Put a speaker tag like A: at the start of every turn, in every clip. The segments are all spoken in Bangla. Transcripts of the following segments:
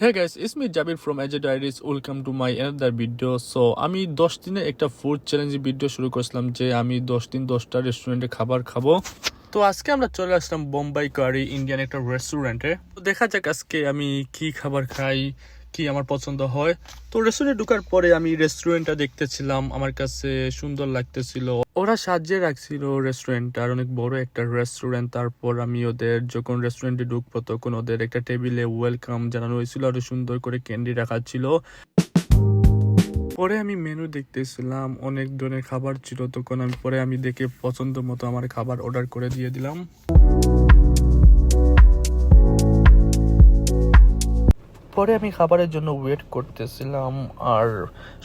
A: Hey guys, it's me Jabir from Aja Diaries. Welcome to my another video. So আমি 10 দিনে একটা ফুড চ্যালেঞ্জ ভিডিও শুরু করছিলাম যে আমি 10 দিন 10টা রেস্টুরেন্টে খাবার খাবো। তো আজকে আমরা চলে আসলাম বোম্বাই কারি ইন্ডিয়ান একটা রেস্টুরেন্টে। তো দেখা যাক আজকে আমি কি খাবার খাই, কি আমার পছন্দ হয়। তো রেস্টুরেন্টে ঢোকার পরে আমি রেস্টুরেন্টটা দেখতেছিলাম, আমার কাছে সুন্দর লাগতেছিল। ওরা সাজিয়ে রাখছিল রেস্টুরেন্টটা, আর অনেক বড় একটা রেস্টুরেন্ট। তারপর আমি ওদের যখন রেস্টুরেন্টে ঢুকবো তখন ওদের একটা টেবিলে ওয়েলকাম জানানো হয়েছিল, আর সুন্দর করে ক্যান্ডি রাখা ছিল। পরে আমি মেনু দেখতেছিলাম, অনেক ধরনের খাবার ছিল। তখন আমি দেখে পছন্দ মতো আমার খাবার অর্ডার করে দিয়ে দিলাম। পরে আমি খাবারের জন্য ওয়েট করতেছিলাম আর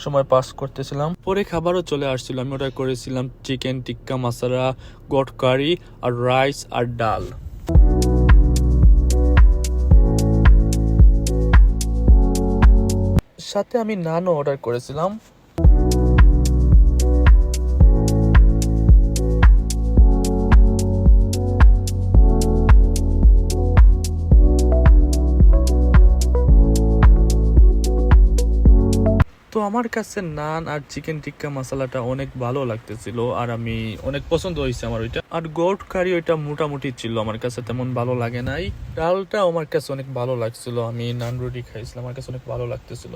A: সময় পাস করতেছিলাম। পরে খাবারও চলে আসছিল। আমি অর্ডার করেছিলাম চিকেন টিক্কা মশলা, গট কারি আর রাইস আর ডাল। সাথে আমি নানও অর্ডার করেছিলাম। তো আমার কাছে নান আর চিকেন টিক্কা মশলাটা অনেক ভালো লাগতেছিল, আর আমি অনেক পছন্দ হয়েছে আমার ওইটা। আর গোট কারি ওইটা মোটামুটি ছিল, আমার কাছে তেমন ভালো লাগে নাই। ডালটা আমার কাছে অনেক ভালো লাগছিল, আমি নান রুটি খাইছিলাম, আমার কাছে অনেক ভালো লাগতেছিল।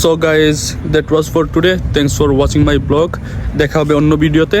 A: So guys, that was for today. Thanks for watching my vlog. দেখা হবে অন্য ভিডিওতে।